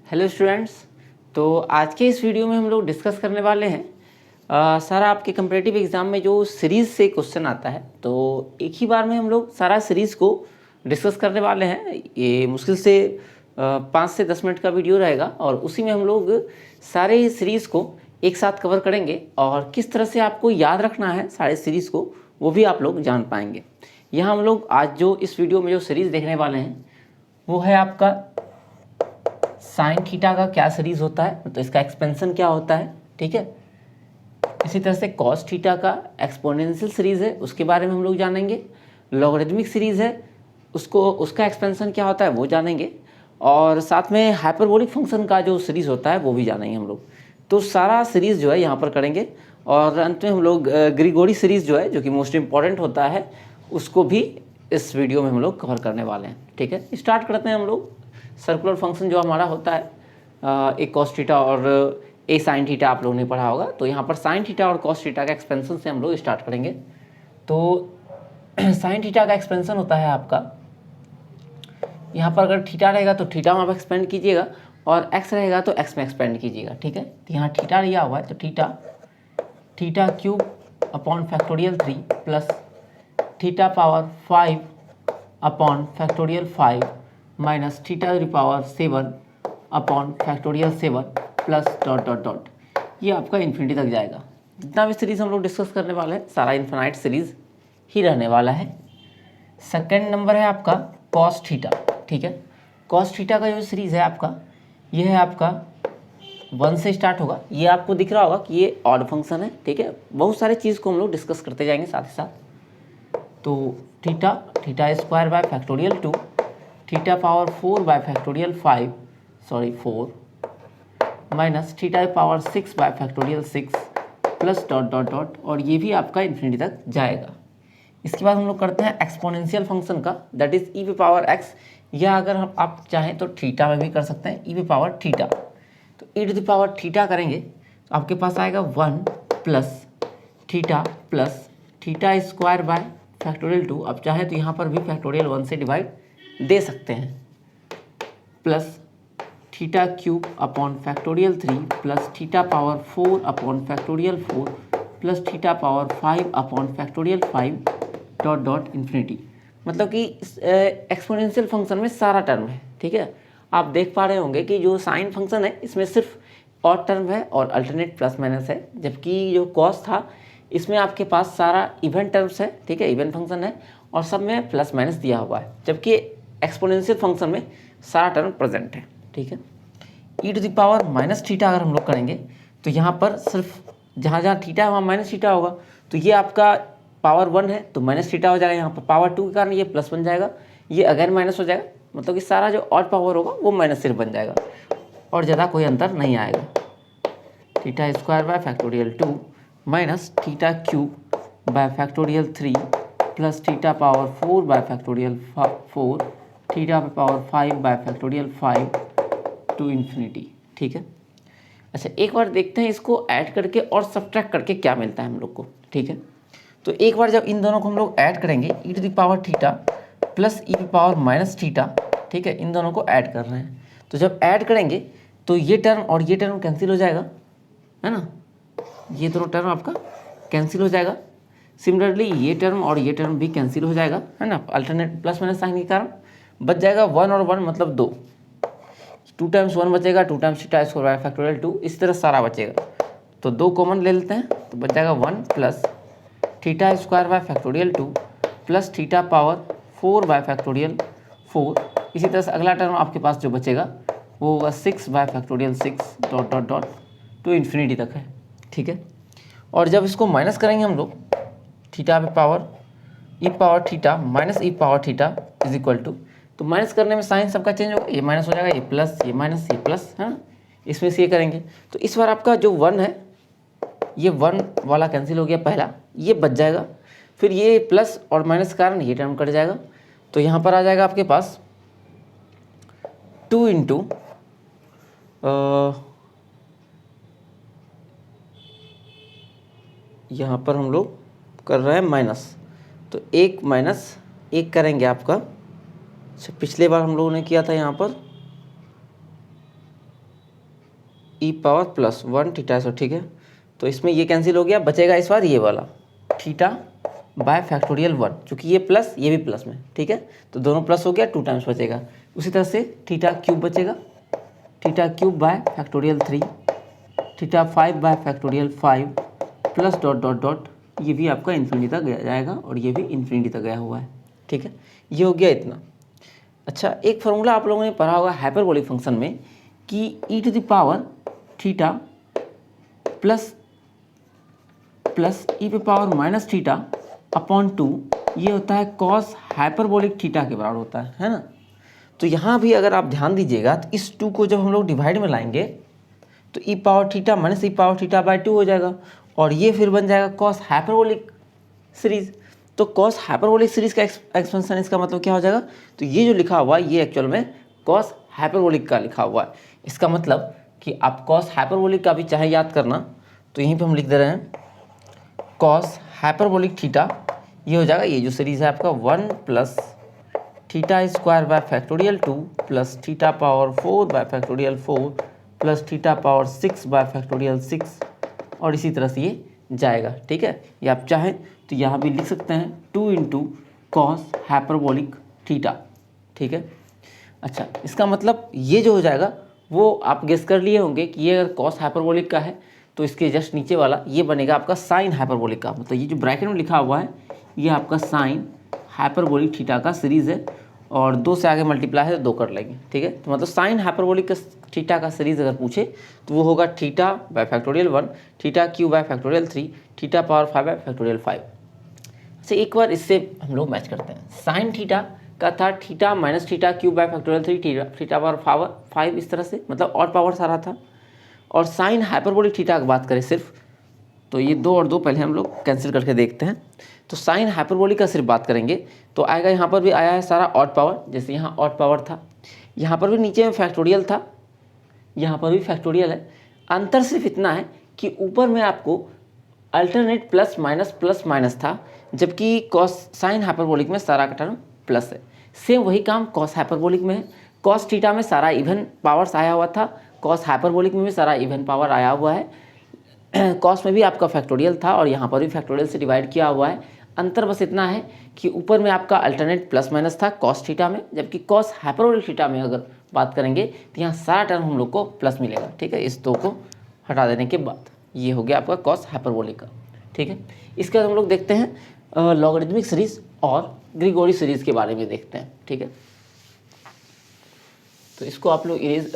Hello students. तो आज के इस वीडियो में हम लोग डिस्कस करने वाले हैं सारा आपके कम्पिटिटिव एग्ज़ाम में जो सीरीज़ से क्वेश्चन आता है, तो एक ही बार में हम लोग सारा सीरीज़ को डिस्कस करने वाले हैं। ये मुश्किल से 5 से 10 मिनट का वीडियो रहेगा और उसी में हम लोग सारे सीरीज़ को एक साथ कवर करेंगे और किस तरह से आपको याद रखना है सारे सीरीज़ को वो भी आप लोग जान पाएंगे। यहाँ हम लोग आज जो इस वीडियो में जो सीरीज़ देखने वाले हैं वो है आपका साइन थीटा का क्या सीरीज होता है, तो इसका एक्सपेंशन क्या होता है। ठीक है, इसी तरह से कॉस थीटा का एक्सपोनेंशियल सीरीज है, उसके बारे में हम लोग जानेंगे। लॉगरिथमिक सीरीज है, उसका एक्सपेंशन क्या होता है वो जानेंगे। और साथ में हाइपरबोलिक फंक्शन का जो सीरीज होता है वो भी जानेंगे हम लोग। तो सारा सीरीज जो है यहाँ पर करेंगे और अंत में हम लोग ग्रीगोरी सीरीज जो है, जो कि मोस्ट इंपॉर्टेंट होता है, उसको भी इस वीडियो में हम लोग कवर करने वाले हैं। ठीक है, स्टार्ट करते हैं हम लोग। सर्कुलर फंक्शन जो हमारा होता है एक कॉस थीटा और ए साइन थीटा आप लोगों ने पढ़ा होगा। तो यहाँ पर साइन थीटा और कॉस थीटा का एक्सपेंशन से हम लोग स्टार्ट करेंगे। तो साइन थीटा का एक्सपेंशन होता है आपका, यहाँ पर अगर थीटा रहेगा तो थीटा में आप एक्सपेंड कीजिएगा और एक्स रहेगा तो एक्स में एक्सपेंड कीजिएगा। ठीक है, तो यहाँ थीटा लिया हुआ है तो theta cube upon factorial 3 plus theta power 5 upon factorial 5 minus theta power 7 upon factorial 7 plus dot dot dot, ये आपका इन्फिनिटी तक जाएगा। जितना भी सीरीज़ हम लोग डिस्कस करने वाले हैं सारा इन्फिनाइट सीरीज़ ही रहने वाला है। सेकंड नंबर है आपका कॉस थीटा। ठीक है, कॉस थीटा का जो सीरीज़ है आपका, ये है आपका 1 से स्टार्ट होगा। ये आपको दिख रहा होगा कि ये ऑड फंक्शन है। ठीक है, बहुत सारे चीज़ को हम लोग डिस्कस करते जाएंगे साथ ही साथ। तो theta square by factorial 2 theta power 4 by factorial 4 minus theta power 6 bye factorial 6 plus dot dot dot, और ये भी आपका इन्फिनिटी तक जाएगा। इसके बाद हम लोग करते हैं एक्सपोनेंशियल फंक्शन का, दैट इज ई पे पावर एक्स, या अगर हम आप चाहें तो थीटा में भी कर सकते हैं, ई पे पावर थीटा। तो ई टू द पावर थीटा करेंगे तो आपके पास आएगा 1 plus theta square by factorial 2। अब चाहे तो यहाँ पर भी फैक्टोरियल 1 से डिवाइड दे सकते हैं, plus theta cube upon factorial 3 plus theta power 4 upon factorial 4 plus theta power 5 upon factorial 5 dot dot infinity. मतलब कि एक्सपोनेंशियल फंक्शन में सारा टर्म है। ठीक है, आप देख पा रहे होंगे कि जो साइन फंक्शन है इसमें सिर्फ ऑड टर्म है और अल्टरनेट प्लस माइनस है, जबकि जो कॉस था इसमें आपके पास सारा इवन टर्म्स है। ठीक है, इवन फंक्शन है और सब में प्लस माइनस दिया हुआ है, जबकि एक्सपोनेंशियल फंक्शन में सारा टर्म प्रेजेंट है। ठीक है, E to the power minus theta अगर हम लोग करेंगे तो यहाँ पर सिर्फ जहाँ जहाँ थीटा है वहाँ माइनस थीटा होगा, तो ये आपका पावर 1 है तो माइनस थीटा हो जाएगा। यहाँ पर पावर 2 के कारण ये प्लस बन जाएगा, ये अगर माइनस हो जाएगा, मतलब कि सारा जो ऑड पावर होगा वो माइनस सिर्फ बन जाएगा और ज़्यादा कोई अंतर नहीं आएगा। Theta square by factorial 2 minus theta cube by factorial 3 plus theta power 4 by factorial 4 theta power 5 by factorial 5 to infinity. ठीक है, अच्छा एक बार देखते हैं इसको ऐड करके और सब्ट्रैक्ट करके क्या मिलता है हम लोग को। ठीक है, तो एक बार जब इन दोनों को हम लोग ऐड करेंगे, E to the power theta plus E to power minus theta, ठीक है, इन दोनों को ऐड कर रहे हैं। तो जब ऐड करेंगे तो ये टर्म और ये टर्म कैंसिल हो जाएगा, है ना, ये दोनों टर्म आपका कैंसिल हो जाएगा। सिमिलरली ये टर्म और ये टर्म भी कैंसिल हो जाएगा, है ना, अल्टरनेट प्लस माइनस साइन के कारण बच जाएगा 1 और 1 मतलब 2, 2 टाइम्स 1 बचेगा, 2 times theta square by factorial 2, इस तरह सारा बचेगा। तो 2 कॉमन ले लेते हैं तो बच जाएगा 1 plus theta square by factorial 2 plus theta power 4 by factorial 4। इसी तरह से अगला टर्म आपके पास जो बचेगा वो होगा 6 bye factorial 6 dot dot dot to infinity तक है। ठीक है, और जब इसको माइनस करेंगे हम लोग, थीटा पे power E power theta minus E power theta is equal to, तो माइनस करने में साइन सबका चेंज होगा, ये माइनस हो जाएगा, ये प्लस, ये माइनस, ये प्लस, है ना, इसमें से ये करेंगे तो इस बार आपका जो 1 है ये 1 वाला कैंसिल हो गया पहला, ये बच जाएगा, फिर ये प्लस और माइनस के कारण ये टर्म कट जाएगा। तो यहाँ पर आ जाएगा आपके पास 2 इंटू यहाँ पर हम लोग कर रहे हैं माइनस, तो 1 माइनस 1 करेंगे आपका। अच्छा, पिछले बार हम लोगों ने किया था यहाँ पर ई पावर प्लस 1 थीटा स्क्वायर, ठीक है। तो इसमें ये कैंसिल हो गया, बचेगा इस बार ये वाला थीटा बाय फैक्टोरियल 1, चूँकि ये प्लस ये भी प्लस में, ठीक है। तो दोनों प्लस हो गया, 2 टाइम्स बचेगा। उसी तरह से थीटा क्यूब बचेगा, theta cube by factorial 3, theta 5 by factorial 5 plus dot dot dot, ये भी आपका इन्फिनिटी तक गया जाएगा और ये भी इन्फिनिटी तक गया हुआ है, ठीक है। ये हो गया इतना। अच्छा, एक फार्मूला आप लोगों ने पढ़ा होगा हाइपरबोलिक फंक्शन में कि E to the power theta plus E पे पावर माइनस थीटा अपॉन 2, ये होता है कॉस हाइपरबोलिक थीटा के बराबर होता है ना। तो यहाँ भी अगर आप ध्यान दीजिएगा तो इस 2 को जब हम लोग डिवाइड में लाएंगे तो E power theta minus E power theta by 2 हो जाएगा और ये फिर बन जाएगा कॉस हाइपरबोलिक सीरीज। तो कॉस हाइपरबोलिक सीरीज का एक्सपेंशन, इसका मतलब क्या हो जाएगा, तो ये जो लिखा हुआ है ये एक्चुअल में कॉस हाइपरबोलिक का लिखा हुआ है। इसका मतलब कि आप कॉस हाइपरबोलिक का भी चाहे याद करना तो यहीं पे हम लिख दे रहे हैं कॉस हाइपरबोलिक थीटा, ये हो जाएगा ये जो सीरीज है आपका 1 plus theta square by factorial 2 plus theta power 4 by factorial 4 plus theta power 6 bye factorial 6 और इसी तरह से ये जाएगा, ठीक है। या आप चाहें तो यहाँ भी लिख सकते हैं 2 इंटू कॉस हाइपरबोलिक थीटा, ठीक है। अच्छा, इसका मतलब ये जो हो जाएगा वो आप गेस कर लिए होंगे कि ये अगर कॉस हाइपरबोलिक का है तो इसके जस्ट नीचे वाला ये बनेगा आपका साइन हाइपरबोलिक का। मतलब ये जो ब्रैकेट में लिखा हुआ है ये आपका साइन हाइपरबोलिक थीटा का सीरीज़ है और 2 से आगे मल्टीप्लाई है तो 2 कर लेंगे, ठीक है। तो मतलब साइन हाइपरबोलिक का थीटा का सीरीज़ अगर पूछे तो वो होगा theta by factorial 1, theta Q by factorial 3, theta power 5 by factorial 5। अच्छा, एक बार इससे हम लोग मैच करते हैं। साइन थीटा का था theta minus theta cube by factorial 3, theta power 5, इस तरह से मतलब और पावर सारा था। और साइन हाइपरबोलिक थीटा की बात करें सिर्फ, तो ये 2 और 2 पहले हम लोग कैंसिल करके देखते हैं। तो साइन हाइपरबोलिक का सिर्फ बात करेंगे तो आएगा, यहाँ पर भी आया है सारा ऑड पावर, जैसे यहाँ ऑड पावर था, यहाँ पर भी नीचे में फैक्टोरियल था, यहाँ पर भी फैक्टोरियल है। अंतर सिर्फ इतना है कि ऊपर में आपको अल्टरनेट प्लस माइनस था, जबकि कॉस साइन हाइपरबोलिक में सारा का टर्म प्लस है। सेम वही काम कॉस हाइपरबोलिक में है। कॉस थीटा में सारा इवन पावर्स आया हुआ था, कॉस हाइपरबोलिक में भी सारा इवन पावर आया हुआ है। कॉस में भी आपका फैक्टोरियल था और यहाँ पर भी फैक्टोरियल से डिवाइड किया हुआ है। अंतर बस इतना है कि ऊपर में आपका अल्टरनेट प्लस माइनस था कॉस थीटा में, जबकि कॉस हाइपरबोलिक थीटा में अगर बात करेंगे तो यहाँ सारा टर्म हम लोग को प्लस मिलेगा, ठीक है। इस 2 को हटा देने के बाद ये हो गया आपका कॉस हाइपरबोलिक का, ठीक है। इसके बाद हम लोग देखते हैं लॉगरिथमिक सीरीज और ग्रिगोरी सीरीज के बारे में देखते हैं, ठीक है। तो इसको आप लोग इरेज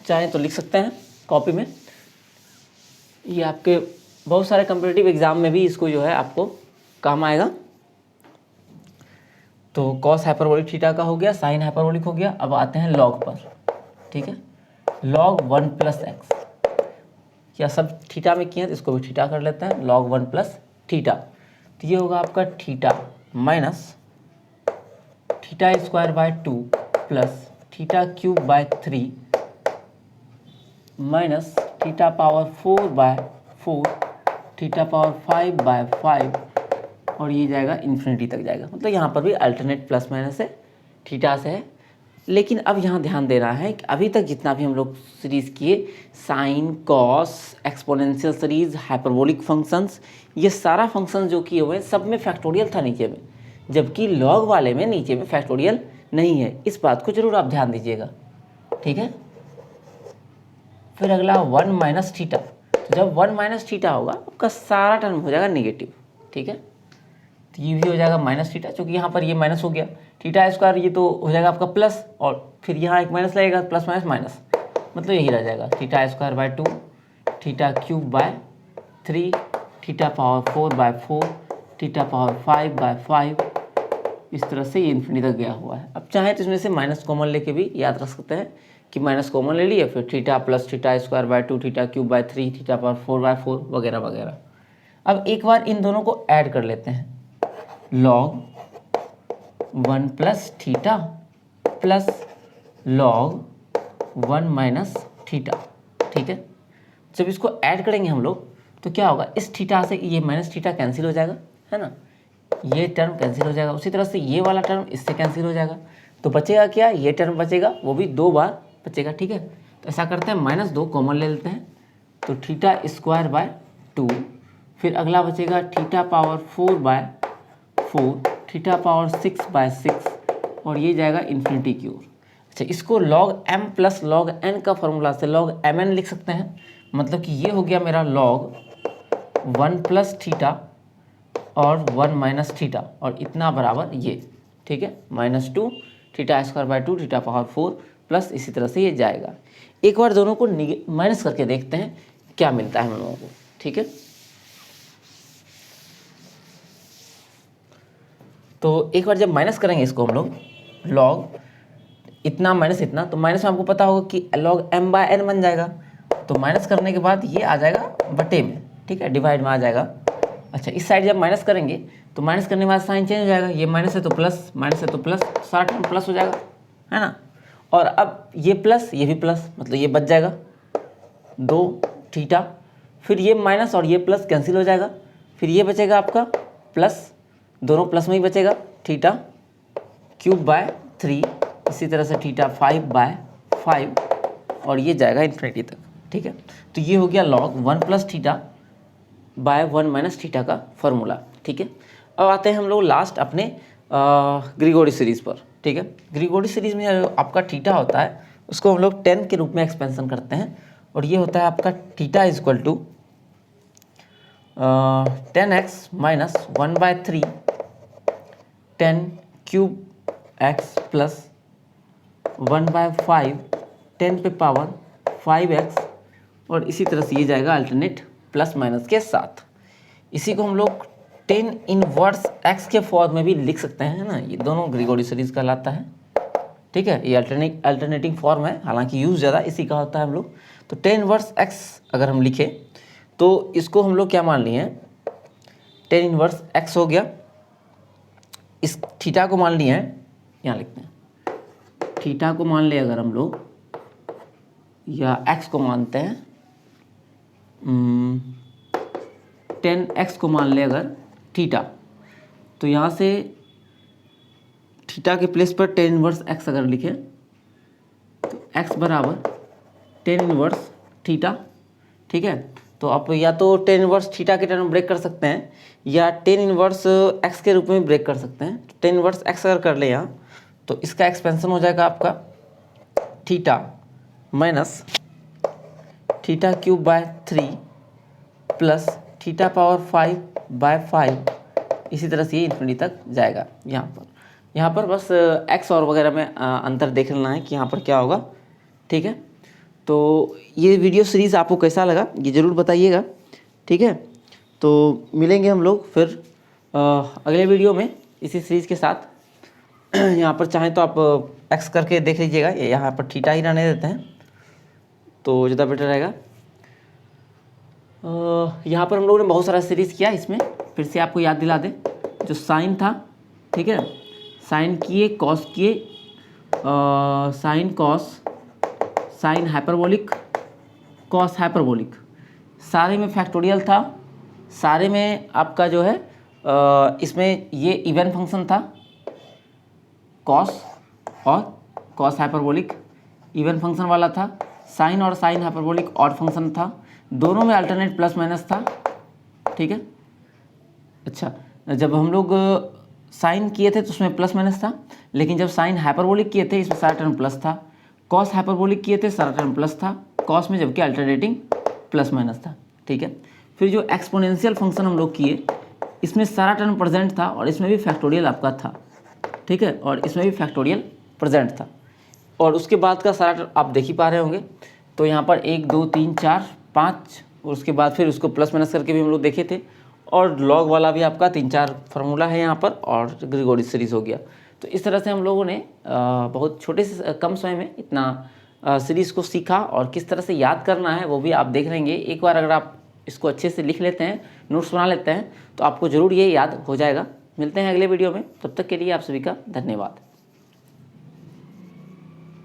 चाहें तो लिख सकते हैं कॉपी में। ये आपके बहुत सारे कम्पिटिटिव एग्जाम में भी इसको जो है आपको काम आएगा। तो कॉस हाइपरबोलिक थीटा का हो गया, साइन हाइपरबोलिक हो गया। अब आते हैं लॉग पर, ठीक है। लॉग 1 प्लस एक्स, या सब थीटा में किए हैं तो इसको भी थीटा कर लेते हैं, लॉग 1 प्लस थीटा। तो ये होगा आपका theta minus theta square by 2 plus theta cube by 3 minus theta power 4 by 4 theta power 5 by 5 और ये जाएगा इन्फिनिटी तक जाएगा। मतलब यहाँ पर भी अल्टरनेट प्लस माइनस है, थीटा से है। लेकिन अब यहाँ ध्यान देना है कि अभी तक जितना भी हम लोग सीरीज़ किए, sine, cos, exponential series, hyperbolic functions, ये सारा फंक्शन जो किए हुए हैं सब में फैक्टोरियल था नीचे में, जबकि लॉग वाले में नीचे में फैक्टोरियल नहीं है। इस बात को जरूर आप ध्यान दीजिएगा, ठीक है। फिर अगला 1 माइनस थीटा। तो जब 1 माइनस थीटा होगा आपका सारा टर्म हो जाएगा नेगेटिव, ठीक है। तो ये भी हो जाएगा माइनस थीटा, क्योंकि यहाँ पर ये माइनस हो गया, थीटा स्क्वायर ये तो हो जाएगा आपका प्लस और फिर यहाँ एक माइनस लगेगा, प्लस माइनस माइनस, मतलब यही रह जाएगा theta square by 2 theta cube by 3 theta power 4 by 4 theta power 5 by 5। इस तरह से ये इन्फिनिटी तक गया हुआ है। अब चाहे तो इसमें से माइनस कॉमन लेके भी याद रख सकते हैं कि माइनस कॉमन ले लिए, फिर theta plus theta square by 2 theta cube by 3 theta power 4 by 4 वगैरह वगैरह। अब एक बार इन दोनों को ऐड कर लेते हैं, log 1 plus theta plus log 1 minus theta, ठीक है। जब इसको ऐड करेंगे हम लोग तो क्या होगा, इस थीटा से ये माइनस थीटा कैंसिल हो जाएगा, है ना, ये टर्म कैंसिल हो जाएगा। उसी तरह से ये वाला टर्म इससे कैंसिल हो जाएगा। तो बचेगा क्या, ये टर्म बचेगा, वो भी 2 बार बचेगा, ठीक है। तो ऐसा करते हैं -2 कॉमन ले लेते हैं, तो थीटा स्क्वायर बाय 2, फिर अगला बचेगा थीटा पावर 4/4, थीटा पावर 6/6, और ये जाएगा इन्फिनिटी की ओर। अच्छा, इसको log m plus log n का फॉर्मूला से log mn लिख सकते हैं, मतलब कि ये हो गया मेरा log 1 प्लस थीटा और 1 माइनस थीटा, और इतना बराबर ये, ठीक है, -2 theta square by 2 theta power 4 plus इसी तरह से ये जाएगा। एक बार दोनों को माइनस करके देखते हैं क्या मिलता है हम लोगों को, ठीक है। तो एक बार जब माइनस करेंगे इसको हम लोग, log इतना माइनस इतना, तो माइनस में आपको पता होगा कि log m/n बन जाएगा, तो माइनस करने के बाद ये आ जाएगा बटे में, ठीक है, डिवाइड में आ जाएगा। अच्छा, इस साइड जब माइनस करेंगे तो माइनस करने के बाद साइन चेंज हो जाएगा, ये माइनस है तो प्लस, माइनस है तो प्लस, सारा टर्म प्लस हो जाएगा, है ना। और अब ये प्लस ये भी प्लस, मतलब ये बच जाएगा 2 थीटा, फिर ये माइनस और ये प्लस कैंसिल हो जाएगा, फिर ये बचेगा आपका प्लस, दोनों प्लस में ही बचेगा, थीटा क्यूब बाय 3, इसी तरह से थीटा 5/5, और ये जाएगा इन्फिनिटी तक, ठीक है। तो ये हो गया log 1 plus theta by 1 minus theta का फॉर्मूला, ठीक है। अब आते हैं हम लोग लास्ट अपने ग्रीगोरी सीरीज़ पर, ठीक है। ग्रीगोरी सीरीज़ में जो आपका थीटा होता है उसको हम लोग 10 के रूप में एक्सपेंशन करते हैं, और ये होता है आपका theta equal to 10x minus 1/3 10 cube x plus 1/5 10 पे पावर 5x, और इसी तरह से ये जाएगा अल्टरनेट प्लस माइनस के साथ। इसी को हम लोग 10 इनवर्स x के फॉर्म में भी लिख सकते हैं ना, ये दोनों ग्रीगोरी सीरीज़ कहलाता है, ठीक है। ये अल्टरनेटिंग फॉर्म है, हालांकि यूज़ ज़्यादा इसी का होता है हम लोग। तो 10 इनवर्स x अगर हम लिखें तो इसको हम लोग क्या मान लिए हैं, 10 इनवर्स x हो गया, इस थीटा को मान लिए हैं, यहाँ लिखते हैं, थीटा को मान ले अगर हम लोग, या x को मानते हैं, 10x को मान ले अगर थीटा, तो यहाँ से थीटा के प्लेस पर 10 इनवर्स x अगर लिखें तो x बराबर 10 इनवर्स थीटा, ठीक है। तो आप या तो 10 इनवर्स थीटा के टर्म ब्रेक कर सकते हैं, या 10 इनवर्स x के रूप में ब्रेक कर सकते हैं। 10 इनवर्स x अगर कर ले यहाँ, तो इसका एक्सपेंशन हो जाएगा आपका theta minus theta cube by 3 plus theta power 5/5, इसी तरह से ये इन्फिनिटी तक जाएगा। यहाँ पर बस x और वगैरह में अंतर देख लेना है कि यहाँ पर क्या होगा, ठीक है। तो ये वीडियो सीरीज़ आपको कैसा लगा ये ज़रूर बताइएगा, ठीक है। तो मिलेंगे हम लोग फिर अगले वीडियो में इसी सीरीज़ के साथ। यहाँ पर चाहें तो आप x करके देख लीजिएगा, यहाँ पर थीटा ही रहने देते हैं तो ज़्यादा बेटर रहेगा। यहाँ पर हम लोगों ने बहुत सारा सीरीज़ किया, इसमें फिर से आपको याद दिला दें, जो साइन था, ठीक है, साइन किए, कॉस किए, sine cos, sine hyperbolic, cos hyperbolic, सारे में फैक्टोरियल था, सारे में आपका जो है इसमें ये इवन फंक्शन था, कॉस और कॉस हाइपरबोलिक इवन फंक्शन वाला था, साइन और साइन हाइपरबोलिक ऑड फंक्शन था, दोनों में अल्टरनेट प्लस माइनस था, ठीक है। अच्छा, जब हम लोग साइन किए थे तो उसमें प्लस माइनस था, लेकिन जब साइन हाइपरबोलिक किए थे इसमें सारा टर्म प्लस था, कॉस हाइपरबोलिक किए थे सारा टर्म प्लस था, कॉस में जबकि अल्टरनेटिंग प्लस माइनस था, ठीक है। फिर जो एक्सपोनेंशियल फंक्शन हम लोग किए, इसमें सारा टर्म प्रेजेंट था और इसमें भी फैक्टोरियल आपका था, ठीक है, और इसमें भी फैक्टोरियल प्रेजेंट था, और उसके बाद का सारा टर्म आप देख ही पा रहे होंगे। तो यहाँ पर 1 2 3 4 5, और उसके बाद फिर उसको प्लस माइनस करके भी हम लोग देखे थे, और लॉग वाला भी आपका 3-4 फार्मूला है यहाँ पर, और ग्रीगोरी सीरीज़ हो गया। तो इस तरह से हम लोगों ने बहुत छोटे से कम समय में इतना सीरीज़ को सीखा, और किस तरह से याद करना है वो भी आप देख लेंगे। एक बार अगर आप इसको अच्छे से लिख लेते हैं, नोट्स बना लेते हैं, तो आपको ज़रूर ये याद हो जाएगा। मिलते हैं अगले वीडियो में, तब तक के लिए आप सभी का धन्यवाद।